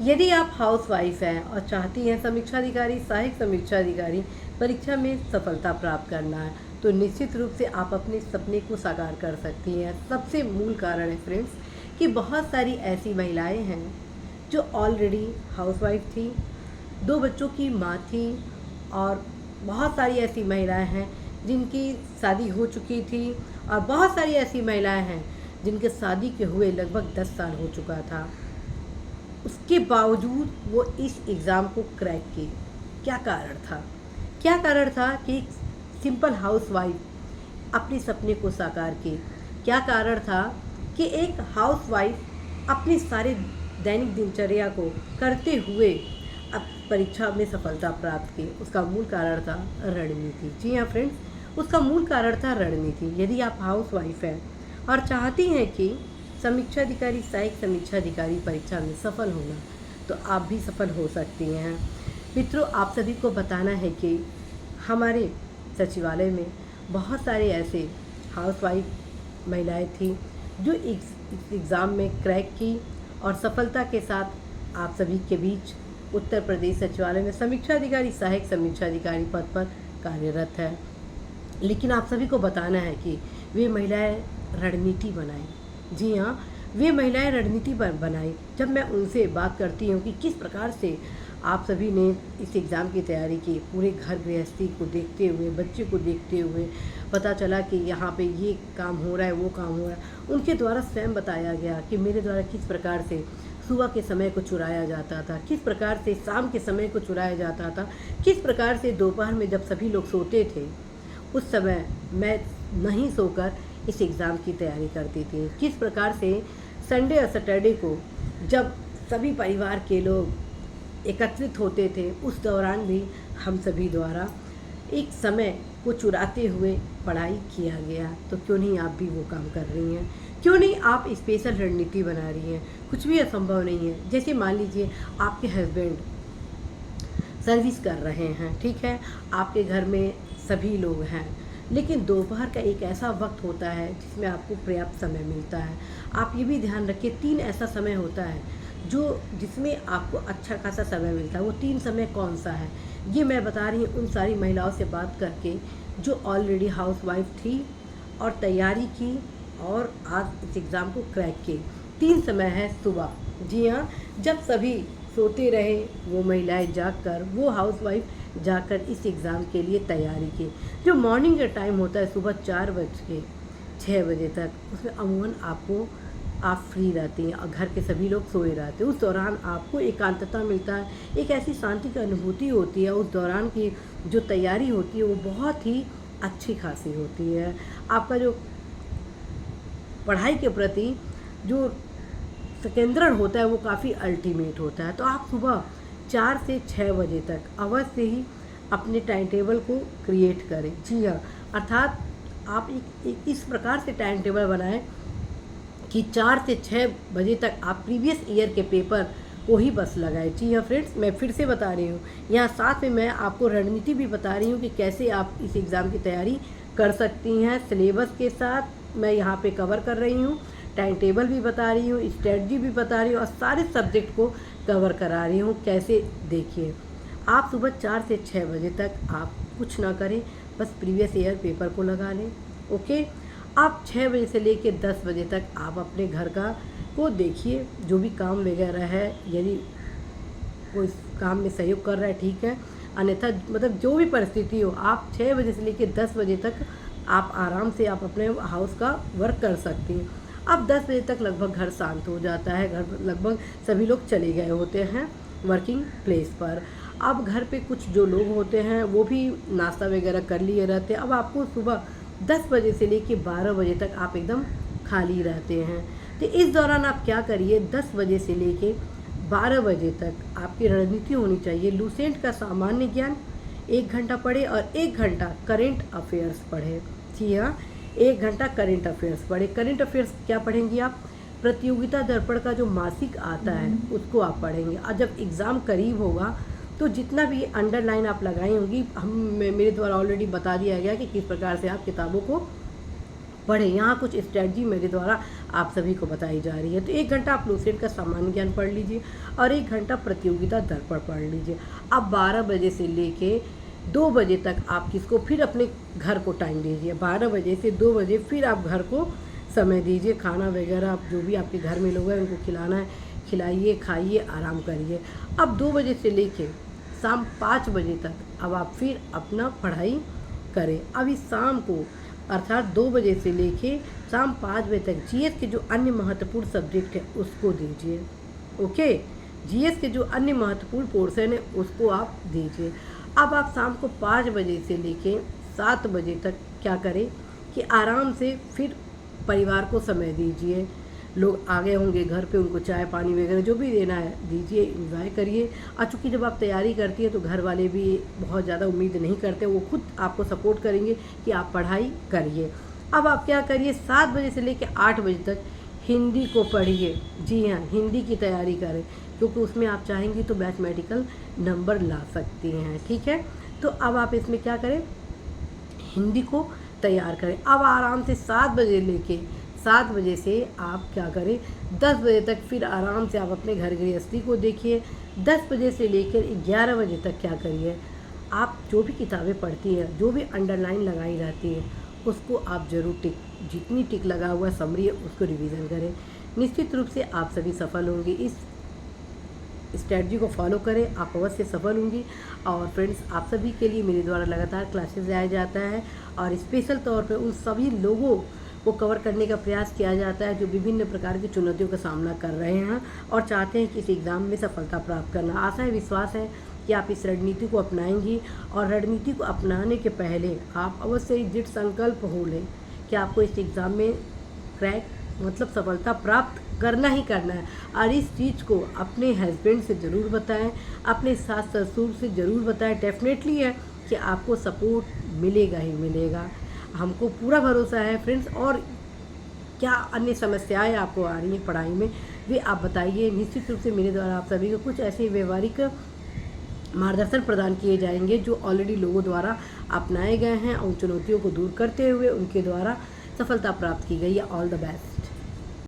यदि आप हाउसवाइफ हैं और चाहती हैं समीक्षा अधिकारी, सहायक समीक्षा अधिकारी परीक्षा में सफलता प्राप्त करना है, तो निश्चित रूप से आप अपने सपने को साकार कर सकती हैं। सबसे मूल कारण है फ्रेंड्स कि बहुत सारी ऐसी महिलाएं हैं जो ऑलरेडी हाउसवाइफ थी, 2 बच्चों की माँ थी, और बहुत सारी ऐसी महिलाएं हैं जिनकी शादी हो चुकी थी, और बहुत सारी ऐसी महिलाएं हैं जिनके शादी के हुए लगभग 10 साल हो चुका था। उसके बावजूद वो इस एग्ज़ाम को क्रैक किए। क्या कारण था? क्या कारण था कि एक सिंपल हाउसवाइफ अपने सपने को साकार की? क्या कारण था कि एक हाउसवाइफ अपनी सारे दैनिक दिनचर्या को करते हुए अब परीक्षा में सफलता प्राप्त की? उसका मूल कारण था रणनीति। जी हाँ फ्रेंड्स, उसका मूल कारण था रणनीति। यदि आप हाउसवाइफ हैं और चाहती हैं कि समीक्षा अधिकारी, सहायक समीक्षा अधिकारी परीक्षा में सफल होना, तो आप भी सफल हो सकती हैं। मित्रों, आप सभी को बताना है कि हमारे सचिवालय में बहुत सारे ऐसे हाउसवाइफ महिलाएं थी जो इस एग्ज़ाम में क्रैक की और सफलता के साथ आप सभी के बीच उत्तर प्रदेश सचिवालय में समीक्षा अधिकारी, सहायक समीक्षा अधिकारी पद पर कार्यरत है। लेकिन आप सभी को बताना है कि वे महिलाएं रणनीति बनाएं। जी हाँ, वे महिलाएं रणनीति पर बनाई। जब मैं उनसे बात करती हूँ कि किस प्रकार से आप सभी ने इस एग्ज़ाम की तैयारी की, पूरे घर गृहस्थी को देखते हुए, बच्चे को देखते हुए, पता चला कि यहाँ पे ये काम हो रहा है, वो काम हो रहा है, उनके द्वारा स्वयं बताया गया कि मेरे द्वारा किस प्रकार से सुबह के समय को चुराया जाता था, किस प्रकार से शाम के समय को चुराया जाता था, किस प्रकार से दोपहर में जब सभी लोग सोते थे उस समय मैं नहीं सोकर इस एग्ज़ाम की तैयारी करती थी। किस प्रकार से संडे और सैटरडे को जब सभी परिवार के लोग एकत्रित होते थे, उस दौरान भी हम सभी द्वारा एक समय को चुराते हुए पढ़ाई किया गया। तो क्यों नहीं आप भी वो काम कर रही हैं? क्यों नहीं आप स्पेशल रणनीति बना रही हैं? कुछ भी असंभव नहीं है। जैसे मान लीजिए आपके हस्बैंड सर्विस कर रहे हैं, ठीक है, आपके घर में सभी लोग हैं, लेकिन दोपहर का एक ऐसा वक्त होता है जिसमें आपको पर्याप्त समय मिलता है। आप ये भी ध्यान रखिए, 3 ऐसा समय होता है जिसमें आपको अच्छा खासा समय मिलता है। वो 3 समय कौन सा है, ये मैं बता रही हूँ उन सारी महिलाओं से बात करके जो ऑलरेडी हाउसवाइफ थी और तैयारी की और आज इस एग्ज़ाम को क्रैक किए। 3 समय है सुबह। जी हाँ, जब सभी सोते रहे वो महिलाएं जागकर, वो हाउसवाइफ जाकर इस एग्ज़ाम के लिए तैयारी की। जो मॉर्निंग का टाइम होता है सुबह 4 बज के 6 बजे तक, उसमें अमूमन आप फ्री रहती हैं और घर के सभी लोग सोए रहते हैं। उस दौरान आपको एकांतता मिलता है, एक ऐसी शांति की अनुभूति होती है। उस दौरान की जो तैयारी होती है वो बहुत ही अच्छी खासी होती है। आपका जो पढ़ाई के प्रति जो संकेंद्रण होता है वो काफ़ी अल्टीमेट होता है। तो आप सुबह 4 से 6 बजे तक अवश्य ही अपने टाइम टेबल को क्रिएट करें। जी हाँ, अर्थात आप एक इस प्रकार से टाइम टेबल बनाएं कि 4 से 6 बजे तक आप प्रीवियस ईयर के पेपर को ही बस लगाएं। जी हाँ फ्रेंड्स, मैं फिर से बता रही हूँ, यहाँ साथ में मैं आपको रणनीति भी बता रही हूँ कि कैसे आप इस एग्ज़ाम की तैयारी कर सकती हैं। सिलेबस के साथ मैं यहाँ पे कवर कर रही हूँ, टाइम टेबल भी बता रही हूँ, स्ट्रेटजी भी बता रही हूँ और सारे सब्जेक्ट को कवर करा रही हूँ। कैसे, देखिए, आप सुबह 4 से 6 बजे तक आप कुछ ना करें, बस प्रीवियस ईयर पेपर को लगा लें। ओके, आप 6 बजे से लेकर 10 बजे तक आप अपने घर का को देखिए, जो भी काम वगैरह है, यदि कोई काम में सहयोग कर रहा है ठीक है, अन्यथा मतलब जो भी परिस्थिति हो, आप 6 बजे से लेकर 10 बजे तक आप आराम से आप अपने हाउस का वर्क कर सकती हैं। अब 10 बजे तक लगभग घर शांत हो जाता है, घर लगभग सभी लोग चले गए होते हैं वर्किंग प्लेस पर। अब घर पे कुछ जो लोग होते हैं वो भी नाश्ता वगैरह कर लिए रहते हैं। अब आपको सुबह 10 बजे से लेकर 12 बजे तक आप एकदम खाली रहते हैं। तो इस दौरान आप क्या करिए, 10 बजे से लेके 12 बजे तक आपकी रणनीति होनी चाहिए। लूसेंट का सामान्य ज्ञान 1 घंटा पढ़े और 1 घंटा करेंट अफेयर्स पढ़े। जी हाँ, 1 घंटा करेंट अफेयर्स पढ़े। करेंट अफेयर्स क्या पढ़ेंगी आप? प्रतियोगिता दर्पण का जो मासिक आता है उसको आप पढ़ेंगे। और जब एग्ज़ाम करीब होगा तो जितना भी अंडरलाइन आप लगाई होंगी, मेरे द्वारा ऑलरेडी बता दिया गया कि किस प्रकार से आप किताबों को पढ़ें। यहाँ कुछ स्ट्रेटजी मेरे द्वारा आप सभी को बताई जा रही है। तो 1 घंटा आप लूसेंट का सामान्य ज्ञान पढ़ लीजिए और 1 घंटा प्रतियोगिता दर्पण पढ़ लीजिए। अब 12 बजे से लेके 2 बजे तक आप किसको फिर अपने घर को टाइम दीजिए। 12 बजे से 2 बजे फिर आप घर को समय दीजिए। खाना वगैरह आप जो भी आपके घर में लोग हैं उनको खिलाना है, खिलाइए, खाइए, आराम करिए। अब 2 बजे से लेके शाम 5 बजे तक अब आप फिर अपना पढ़ाई करें। अभी शाम को अर्थात 2 बजे से लेके शाम 5 बजे तक जीएस के जो अन्य महत्वपूर्ण सब्जेक्ट है उसको दीजिए। ओके, जीएस के जो अन्य महत्वपूर्ण पोर्शन है उसको आप दीजिए। अब आप शाम को 5 बजे से लेके 7 बजे तक क्या करें कि आराम से फिर परिवार को समय दीजिए। लोग आ गए होंगे घर पे, उनको चाय पानी वगैरह जो भी देना है दीजिए, एंजॉय करिए। और चूँकि जब आप तैयारी करती है तो घर वाले भी बहुत ज़्यादा उम्मीद नहीं करते, वो खुद आपको सपोर्ट करेंगे कि आप पढ़ाई करिए। अब आप क्या करिए, 7 बजे से लेकर 8 बजे तक हिंदी को पढ़िए। जी हाँ, हिंदी की तैयारी करें क्योंकि उसमें आप चाहेंगी तो मैथमेटिकल नंबर ला सकती हैं। ठीक है, तो अब आप इसमें क्या करें, हिंदी को तैयार करें। अब आराम से 7 बजे से आप क्या करें, 10 बजे तक फिर आराम से आप अपने घर गृहस्थी को देखिए। 10 बजे से लेकर 11 बजे तक क्या करिए, आप जो भी किताबें पढ़ती हैं, जो भी अंडरलाइन लगाई रहती है उसको आप ज़रूर जितनी टिक लगा हुआ समरी है उसको रिवीजन करें। निश्चित रूप से आप सभी सफल होंगे। इस स्ट्रेटजी को फॉलो करें, आप अवश्य सफल होंगी। और फ्रेंड्स, आप सभी के लिए मेरे द्वारा लगातार क्लासेस लाया जाता है और स्पेशल तौर पे उन सभी लोगों को कवर करने का प्रयास किया जाता है जो विभिन्न प्रकार की चुनौतियों का सामना कर रहे हैं और चाहते हैं कि इस एग्ज़ाम में सफलता प्राप्त करना। आशा है, विश्वास है कि आप इस रणनीति को अपनाएंगी और रणनीति को अपनाने के पहले आप अवश्य ही दृढ़ संकल्प हो लें कि आपको इस एग्ज़ाम में क्रैक मतलब सफलता प्राप्त करना ही करना है। और इस चीज़ को अपने हस्बैंड से ज़रूर बताएं, अपने सास ससुर से ज़रूर बताएं। डेफिनेटली है कि आपको सपोर्ट मिलेगा ही मिलेगा, हमको पूरा भरोसा है फ्रेंड्स। और क्या अन्य समस्याएं आपको आ रही हैं पढ़ाई में, वे आप बताइए। निश्चित रूप से मेरे द्वारा आप सभी को कुछ ऐसे व्यवहारिक मार्गदर्शन प्रदान किए जाएंगे जो ऑलरेडी लोगों द्वारा अपनाए गए हैं और उन चुनौतियों को दूर करते हुए उनके द्वारा सफलता प्राप्त की गई है। All the best.